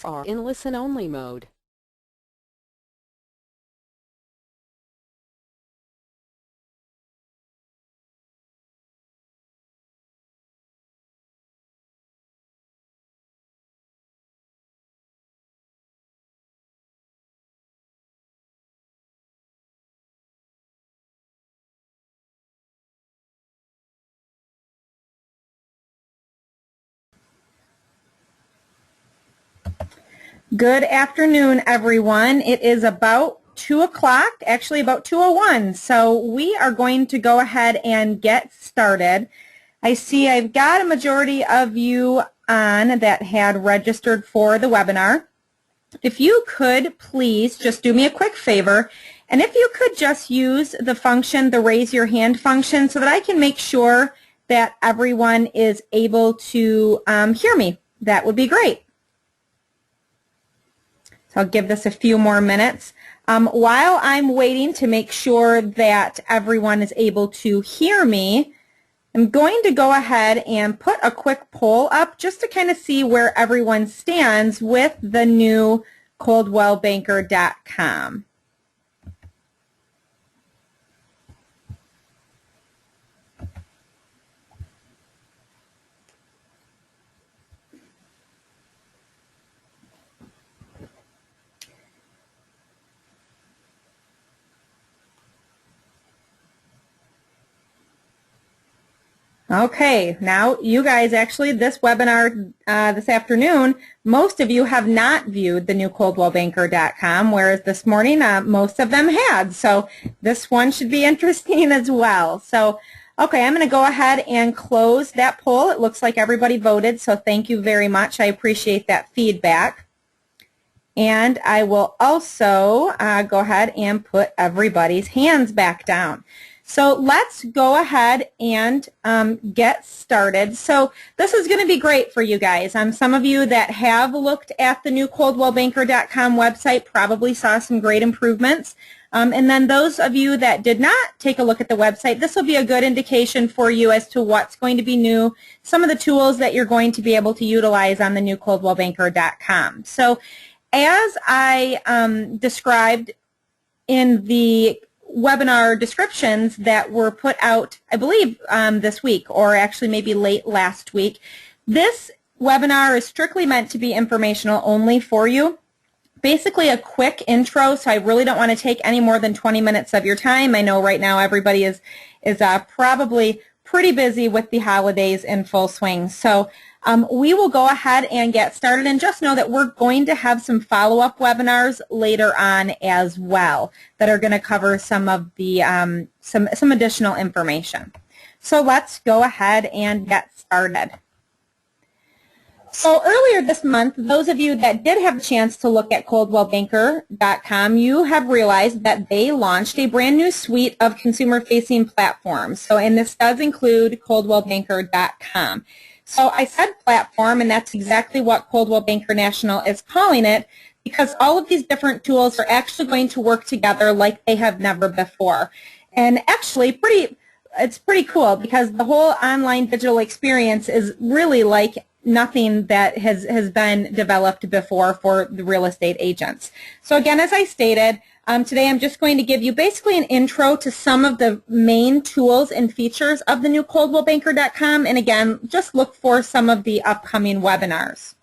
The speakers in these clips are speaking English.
are in listen-only mode. Good afternoon, everyone. It is about 2 o'clock, actually about 2:01, so we are going to go ahead and get started. I see I've got a majority of you on that had registered for the webinar. If you could please just do me a quick favor, and if you could just use the function, the raise your hand function, so that I can make sure that everyone is able to hear me, that would be great. So I'll give this a few more minutes. While I'm waiting to make sure that everyone is able to hear me, I'm going to go ahead and put a quick poll up just to kind of see where everyone stands with the new coldwellbanker.com. Okay, now you guys actually, this webinar this afternoon, most of you have not viewed the new coldwellbanker.com, whereas this morning most of them had. So this one should be interesting as well. So, okay, I'm going to go ahead and close that poll. It looks like everybody voted, so thank you very much. I appreciate that feedback. And I will also go ahead and put everybody's hands back down. So let's go ahead and get started. So this is going to be great for you guys. Some of you that have looked at the new coldwellbanker.com website probably saw some great improvements. And then those of you that did not take a look at the website, this will be a good indication for you as to what's going to be new, some of the tools that you're going to be able to utilize on the new coldwellbanker.com. So as I described in the webinar descriptions that were put out, I believe, this week, or actually maybe late last week, this webinar is strictly meant to be informational only for you. Basically a quick intro, so I really don't want to take any more than 20 minutes of your time. I know right now everybody is probably pretty busy with the holidays in full swing. So we will go ahead and get started, and just know that we're going to have some follow-up webinars later on as well that are going to cover some of the some additional information. So let's go ahead and get started. So earlier this month, those of you that did have a chance to look at coldwellbanker.com, you have realized that they launched a brand new suite of consumer-facing platforms. So, and this does include coldwellbanker.com. So I said platform, and that's exactly what Coldwell Banker National is calling it, because all of these different tools are actually going to work together like they have never before. And actually, it's pretty cool, because the whole online digital experience is really like nothing that has been developed before for the real estate agents. So again, as I stated, today I'm just going to give you basically an intro to some of the main tools and features of the new coldwellbanker.com, and again, just look for some of the upcoming webinars.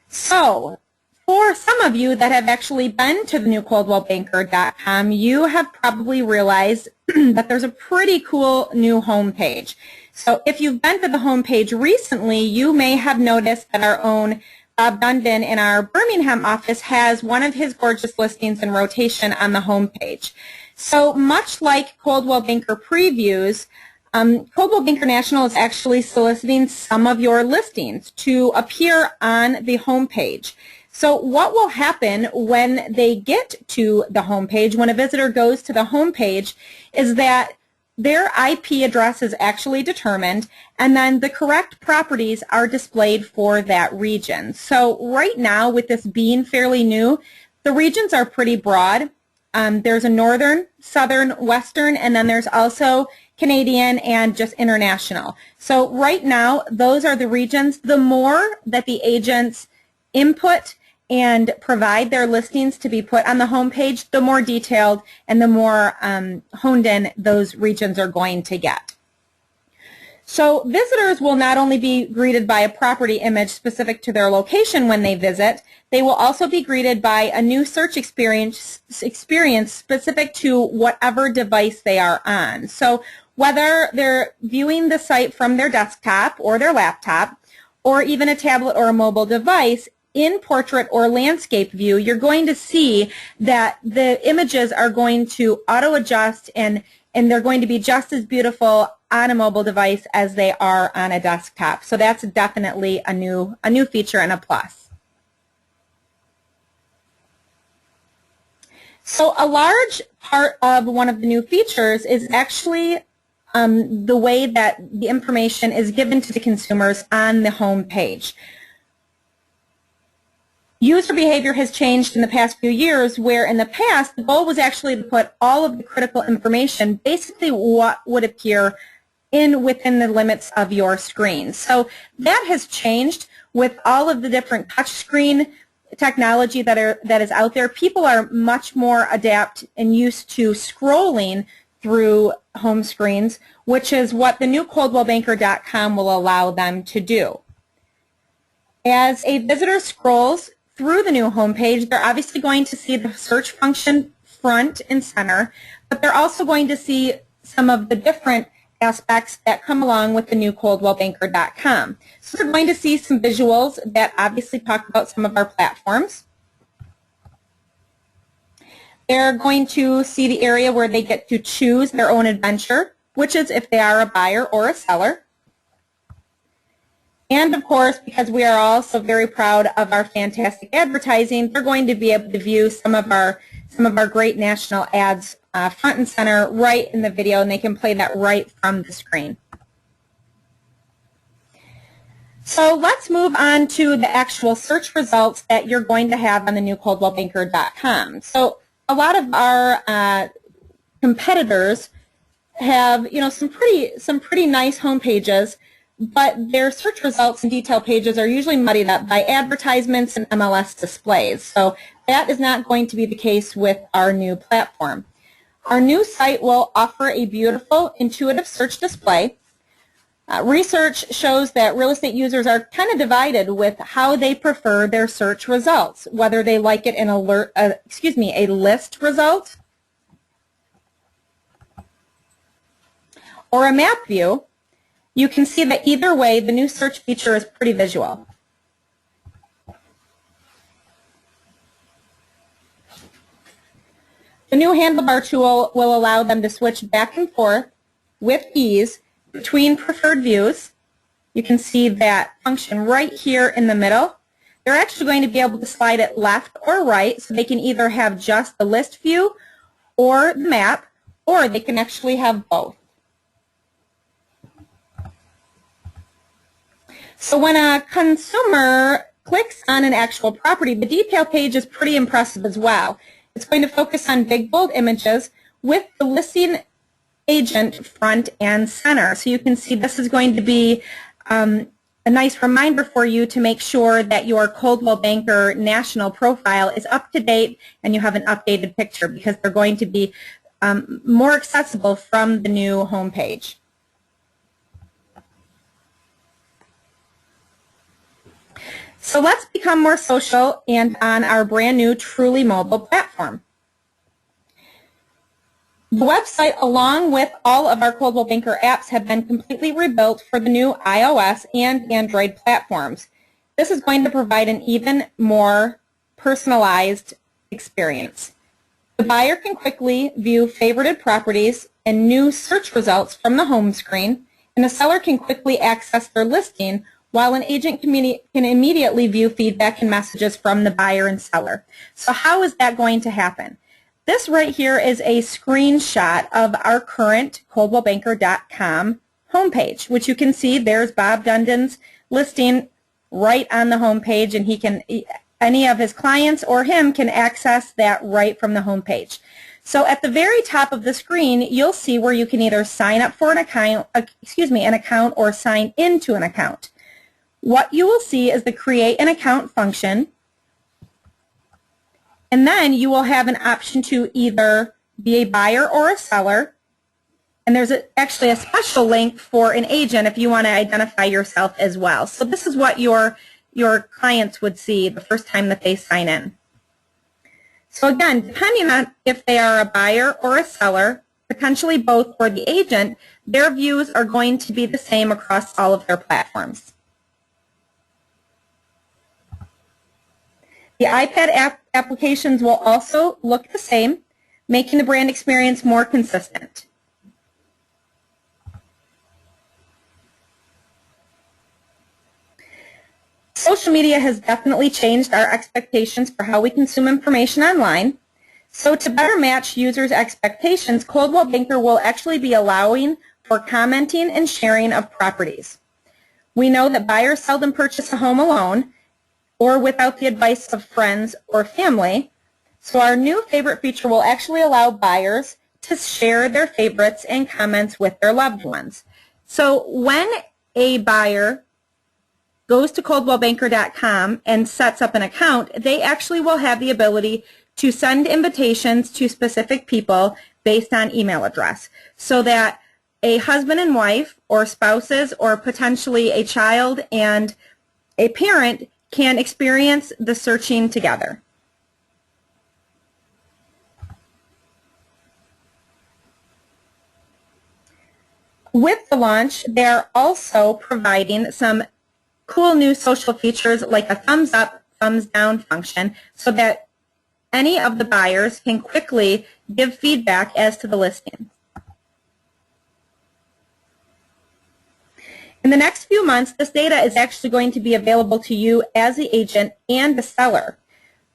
So, for some of you that have actually been to the new coldwellbanker.com, you have probably realized that there's a pretty cool new homepage. So if you've been to the homepage recently, you may have noticed that our own Bob Dundon in our Birmingham office has one of his gorgeous listings in rotation on the homepage. So much like Coldwell Banker Previews, Coldwell Banker National is actually soliciting some of your listings to appear on the homepage. So what will happen when they get to the homepage, when a visitor goes to the homepage, is that their IP address is actually determined, and then the correct properties are displayed for that region. So right now, with this being fairly new, the regions are pretty broad. There's a northern, southern, western, and then there's also Canadian, and just international. So right now, those are the regions. The more that the agents input and provide their listings to be put on the homepage, the more detailed and the more honed in those regions are going to get. So visitors will not only be greeted by a property image specific to their location when they visit, they will also be greeted by a new search experience specific to whatever device they are on. So whether they're viewing the site from their desktop or their laptop, or even a tablet or a mobile device, in portrait or landscape view, you're going to see that the images are going to auto-adjust and they're going to be just as beautiful on a mobile device as they are on a desktop. So that's definitely a new feature and a plus. So a large part of one of the new features is actually the way that the information is given to the consumers on the home page. User behavior has changed in the past few years, where in the past the goal was actually to put all of the critical information, basically what would appear within the limits of your screen. So that has changed with all of the different touchscreen technology that is out there. People are much more adept and used to scrolling through home screens, which is what the new ColdwellBanker.com will allow them to do. As a visitor scrolls through the new homepage, they're obviously going to see the search function front and center, but they're also going to see some of the different aspects that come along with the new ColdwellBanker.com. So they're going to see some visuals that obviously talk about some of our platforms. They're going to see the area where they get to choose their own adventure, which is if they are a buyer or a seller. And of course, because we are also very proud of our fantastic advertising, they're going to be able to view some of our great national ads front and center right in the video, and they can play that right from the screen. So let's move on to the actual search results that you're going to have on the new ColdwellBanker.com. So a lot of our competitors have, some pretty nice home pages, but their search results and detail pages are usually muddied up by advertisements and MLS displays. So that is not going to be the case with our new platform. Our new site will offer a beautiful, intuitive search display. Research shows that real estate users are kind of divided with how they prefer their search results, whether they like it in a list result or a map view. You can see that either way, the new search feature is pretty visual. The new handlebar tool will allow them to switch back and forth with ease between preferred views. You can see that function right here in the middle. They're actually going to be able to slide it left or right, so they can either have just the list view or the map, or they can actually have both. So when a consumer clicks on an actual property, the detail page is pretty impressive as well. It's going to focus on big, bold images with the listing agent front and center. So you can see this is going to be a nice reminder for you to make sure that your Coldwell Banker national profile is up to date and you have an updated picture, because they're going to be more accessible from the new homepage. So let's become more social and on our brand new truly mobile platform. The website, along with all of our Coldwell Banker apps, have been completely rebuilt for the new iOS and Android platforms. This is going to provide an even more personalized experience. The buyer can quickly view favorited properties and new search results from the home screen, and the seller can quickly access their listing, while an agent can immediately view feedback and messages from the buyer and seller. So how is that going to happen? This right here is a screenshot of our current ColdwellBanker.com homepage, which you can see there's Bob Dundon's listing right on the homepage, and any of his clients or him can access that right from the homepage. So at the very top of the screen, you'll see where you can either sign up for an account or sign into an account. What you will see is the create an account function, and then you will have an option to either be a buyer or a seller. And there's actually a special link for an agent if you want to identify yourself as well. So this is what your clients would see the first time that they sign in. So again, depending on if they are a buyer or a seller, potentially both for the agent, their views are going to be the same across all of their platforms. The iPad applications will also look the same, making the brand experience more consistent. Social media has definitely changed our expectations for how we consume information online. So to better match users' expectations, Coldwell Banker will actually be allowing for commenting and sharing of properties. We know that buyers seldom purchase a home alone or without the advice of friends or family. So our new favorite feature will actually allow buyers to share their favorites and comments with their loved ones. So when a buyer goes to coldwellbanker.com and sets up an account, they actually will have the ability to send invitations to specific people based on email address, so that a husband and wife or spouses or potentially a child and a parent can experience the searching together. With the launch, they're also providing some cool new social features like a thumbs up, thumbs down function so that any of the buyers can quickly give feedback as to the listing. In the next few months, this data is actually going to be available to you as the agent and the seller.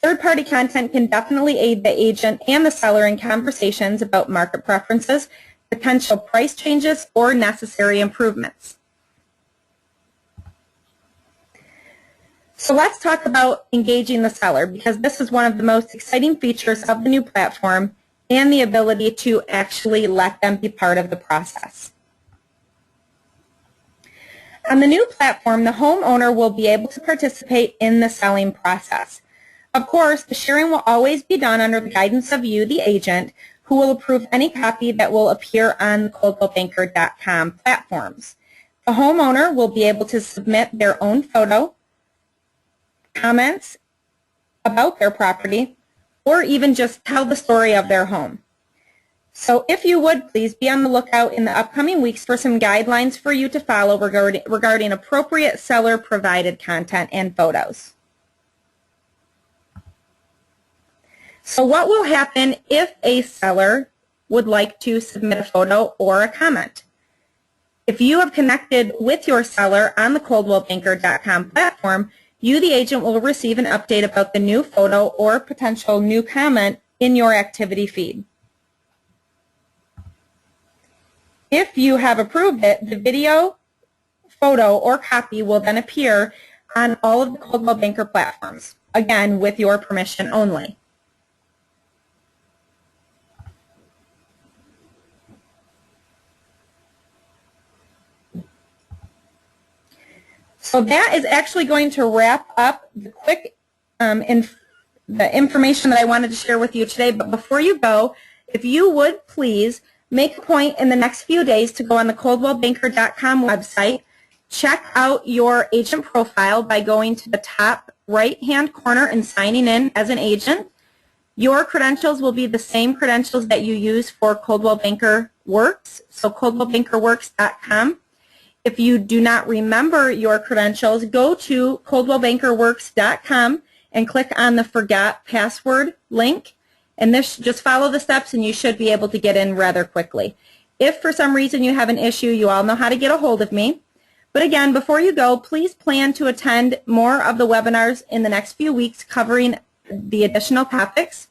Third-party content can definitely aid the agent and the seller in conversations about market preferences, potential price changes, or necessary improvements. So let's talk about engaging the seller, because this is one of the most exciting features of the new platform and the ability to actually let them be part of the process. On the new platform, the homeowner will be able to participate in the selling process. Of course, the sharing will always be done under the guidance of you, the agent, who will approve any copy that will appear on the coldwellbanker.com platforms. The homeowner will be able to submit their own photo, comments about their property, or even just tell the story of their home. So if you would, please be on the lookout in the upcoming weeks for some guidelines for you to follow regarding appropriate seller-provided content and photos. So what will happen if a seller would like to submit a photo or a comment? If you have connected with your seller on the coldwellbanker.com platform, you, the agent, will receive an update about the new photo or potential new comment in your activity feed. If you have approved it, the video, photo, or copy will then appear on all of the Coldwell Banker platforms, again, with your permission only. So that is actually going to wrap up the quick the information that I wanted to share with you today. But before you go, if you would please make a point in the next few days to go on the coldwellbanker.com website, check out your agent profile by going to the top right-hand corner and signing in as an agent. Your credentials will be the same credentials that you use for Coldwell Banker Works, so coldwellbankerworks.com. If you do not remember your credentials, go to coldwellbankerworks.com and click on the Forgot Password link. And this, just follow the steps and you should be able to get in rather quickly. If for some reason you have an issue, you all know how to get a hold of me. But again, before you go, please plan to attend more of the webinars in the next few weeks covering the additional topics.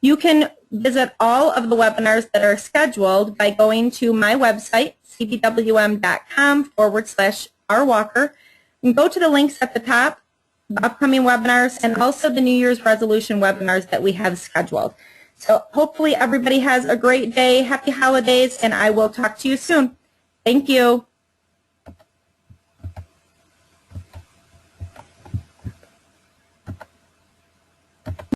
You can visit all of the webinars that are scheduled by going to my website, cbwm.com/rwalker, and go to the links at the top, the upcoming webinars, and also the New Year's resolution webinars that we have scheduled. So hopefully everybody has a great day. Happy holidays, and I will talk to you soon. Thank you.